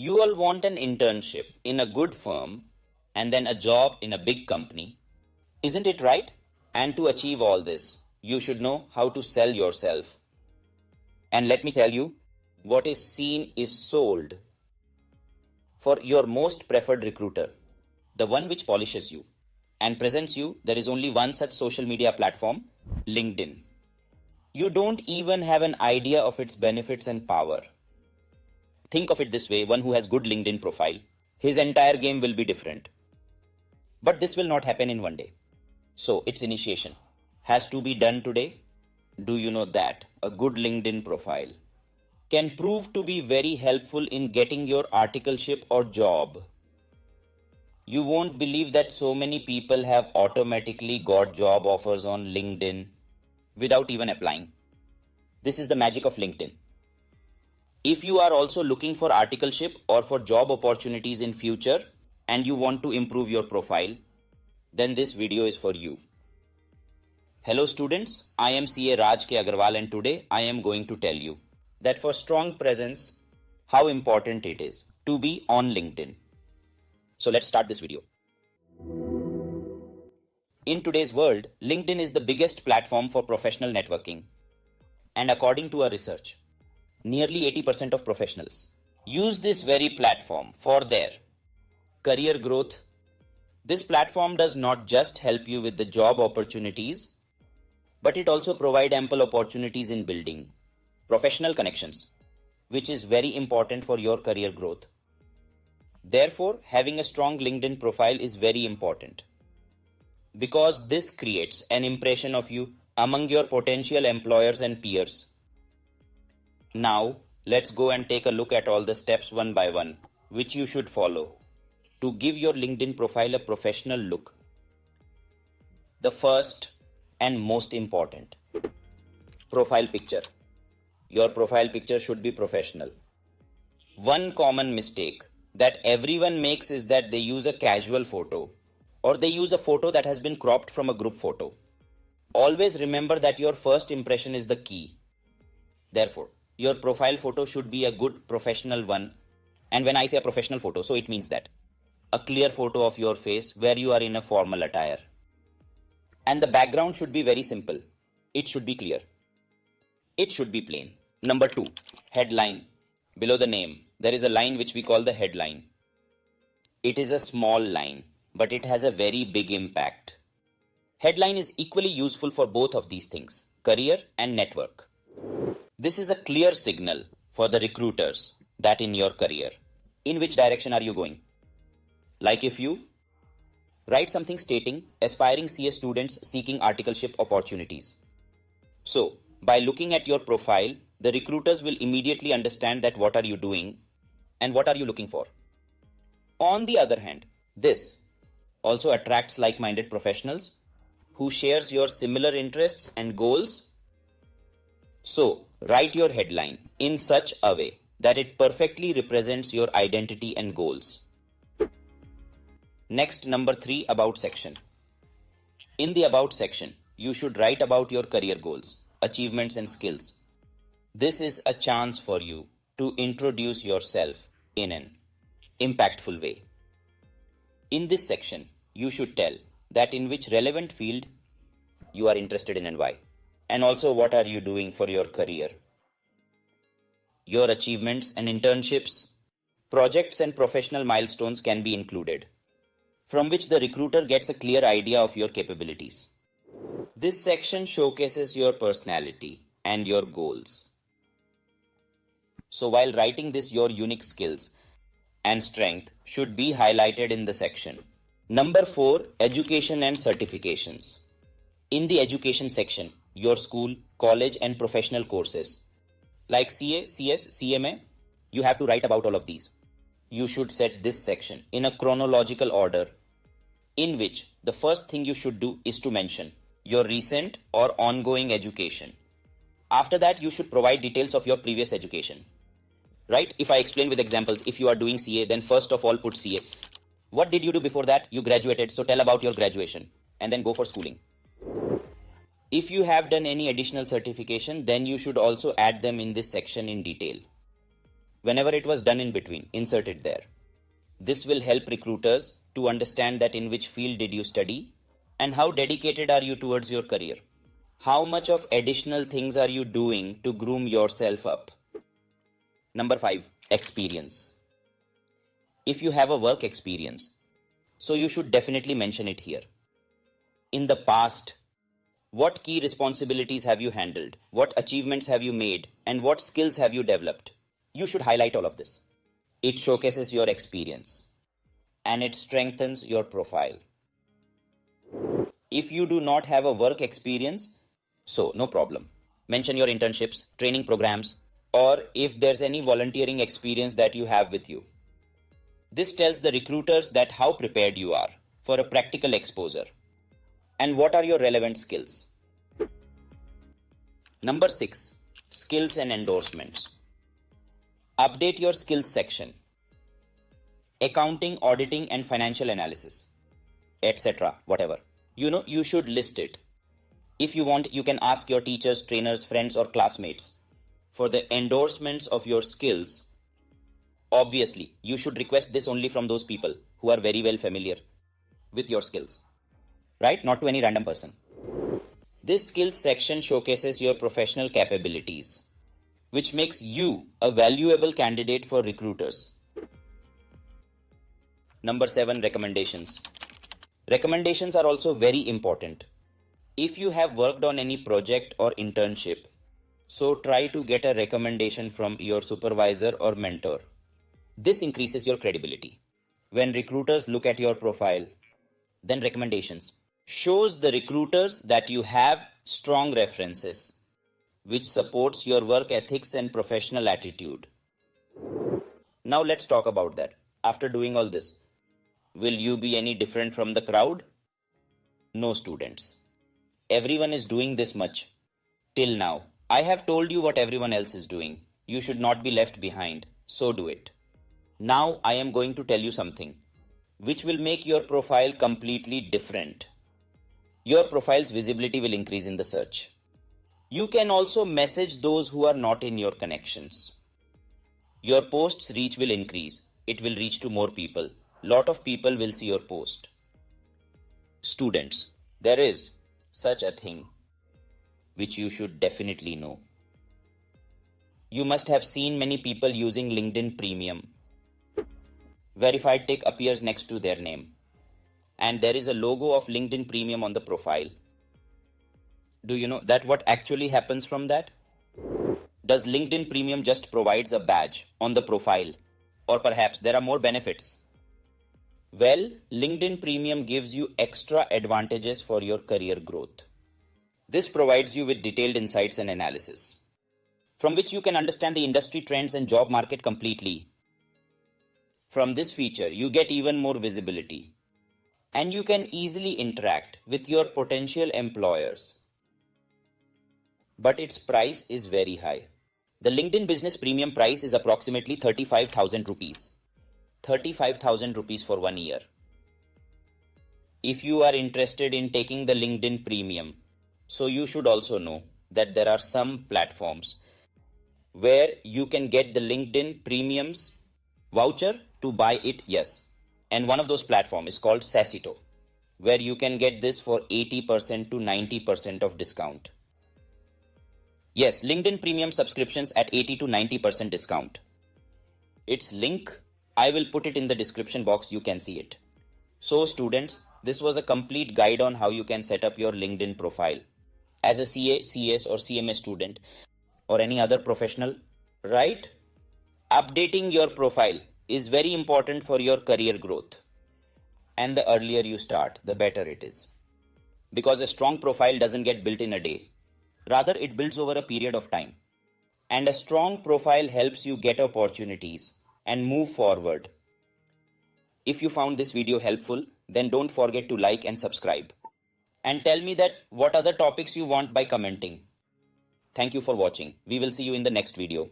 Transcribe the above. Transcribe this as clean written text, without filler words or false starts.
You all want an internship in a good firm and then a job in a big company. Isn't it right? And to achieve all this, you should know how to sell yourself. And let me tell you, what is seen is sold. For your most preferred recruiter, the one which polishes you and presents you, there is only one such social media platform, LinkedIn. You don't even have an idea of its benefits and power. Think of it this way, one who has good LinkedIn profile, his entire game will be different. But this will not happen in one day. So its initiation has to be done today. Do you know that a good LinkedIn profile can prove to be very helpful in getting your articleship or job? You won't believe that so many people have automatically got job offers on LinkedIn without even applying. This is the magic of LinkedIn. If you are also looking for articleship or for job opportunities in future and you want to improve your profile, then this video is for you. Hello students, I am CA Raj K. Agarwal and today I am going to tell you that for strong presence, how important it is to be on LinkedIn. So let's start this video. In today's world, LinkedIn is the biggest platform for professional networking. And according to a research, nearly 80% of professionals use this very platform for their career growth. This platform does not just help you with the job opportunities, but it also provides ample opportunities in building professional connections, which is very important for your career growth. Therefore, having a strong LinkedIn profile is very important because this creates an impression of you among your potential employers and peers. Now, let's go and take a look at all the steps one by one, which you should follow to give your LinkedIn profile a professional look. The first and most important, profile picture. Your profile picture should be professional. One common mistake that everyone makes is that they use a casual photo or they use a photo that has been cropped from a group photo. Always remember that your first impression is the key. Therefore, your profile photo should be a good professional one. And when I say a professional photo, so it means that a clear photo of your face where you are in a formal attire. And the background should be very simple. It should be clear. It should be plain. Number 2, headline. Below the name, there is a line which we call the headline. It is a small line, but it has a very big impact. Headline is equally useful for both of these things, career and network. This is a clear signal for the recruiters that in your career, in which direction are you going? Like if you write something stating aspiring CA students seeking articleship opportunities. So, by looking at your profile, the recruiters will immediately understand that what are you doing and what are you looking for. On the other hand, this also attracts like-minded professionals who shares your similar interests and goals. So, write your headline in such a way that it perfectly represents your identity and goals. Next, number 3, about section. In the about section, you should write about your career goals, achievements and skills. This is a chance for you to introduce yourself in an impactful way. In this section, you should tell that in which relevant field you are interested in and why. And also what are you doing for your career. Your achievements and internships, projects and professional milestones can be included, from which the recruiter gets a clear idea of your capabilities. This section showcases your personality and your goals. So while writing this, your unique skills and strength should be highlighted in the section. Number 4, education and certifications. In the education section, your school, college and professional courses like CA, CS, CMA, you have to write about all of these. You should set this section in a chronological order, in which the first thing you should do is to mention your recent or ongoing education. After that, you should provide details of your previous education. Right? If I explain with examples, if you are doing CA, then first of all put CA. What did you do before that? You graduated, so tell about your graduation and then go for schooling. If you have done any additional certification, then you should also add them in this section in detail. Whenever it was done in between, insert it there. This will help recruiters to understand that in which field did you study and how dedicated are you towards your career. How much of additional things are you doing to groom yourself up? Number 5, experience. If you have a work experience, so you should definitely mention it here. In the past, what key responsibilities have you handled? What achievements have you made? And what skills have you developed? You should highlight all of this. It showcases your experience and it strengthens your profile. If you do not have a work experience, so no problem. Mention your internships, training programs, or if there's any volunteering experience that you have with you. This tells the recruiters that how prepared you are for a practical exposure and what are your relevant skills. Number 6, skills and endorsements. Update your skills section. Accounting, auditing, and financial analysis, etc. Whatever. You should list it. If you want, you can ask your teachers, trainers, friends, or classmates for the endorsements of your skills. Obviously, you should request this only from those people who are very well familiar with your skills, right? Not to any random person. This skills section showcases your professional capabilities, which makes you a valuable candidate for recruiters. Number 7, recommendations. Recommendations are also very important. If you have worked on any project or internship, so try to get a recommendation from your supervisor or mentor. This increases your credibility. When recruiters look at your profile, then recommendations shows the recruiters that you have strong references, which supports your work ethics and professional attitude. Now let's talk about that. After doing all this, will you be any different from the crowd? No, students. Everyone is doing this much. Till now, I have told you what everyone else is doing. You should not be left behind, so do it. Now I am going to tell you something which will make your profile completely different. Your profile's visibility will increase in the search. You can also message those who are not in your connections. Your post's reach will increase. It will reach to more people. Lot of people will see your post. Students, there is such a thing which you should definitely know. You must have seen many people using LinkedIn Premium. Verified tick appears next to their name. And there is a logo of LinkedIn Premium on the profile. Do you know that what actually happens from that? Does LinkedIn Premium just provides a badge on the profile? Or perhaps there are more benefits? Well, LinkedIn Premium gives you extra advantages for your career growth. This provides you with detailed insights and analysis, from which you can understand the industry trends and job market completely. From this feature, you get even more visibility, and you can easily interact with your potential employers. But its price is very high. The LinkedIn Business Premium price is approximately 35,000 rupees. 35,000 rupees for 1 year. If you are interested in taking the LinkedIn Premium, so you should also know that there are some platforms where you can get the LinkedIn Premiums voucher to buy it, yes. And one of those platforms is called Sassito, where you can get this for 80% to 90% of discount. Yes, LinkedIn Premium subscriptions at 80 to 90% discount. Its link, I will put it in the description box, you can see it. So students, this was a complete guide on how you can set up your LinkedIn profile. As a CA, CS or CMA student or any other professional, right? Updating your profile is very important for your career growth. And the earlier you start, the better it is. Because a strong profile doesn't get built in a day. Rather, it builds over a period of time. And a strong profile helps you get opportunities and move forward. If you found this video helpful, then don't forget to like and subscribe. And tell me that what other topics you want by commenting. Thank you for watching. We will see you in the next video.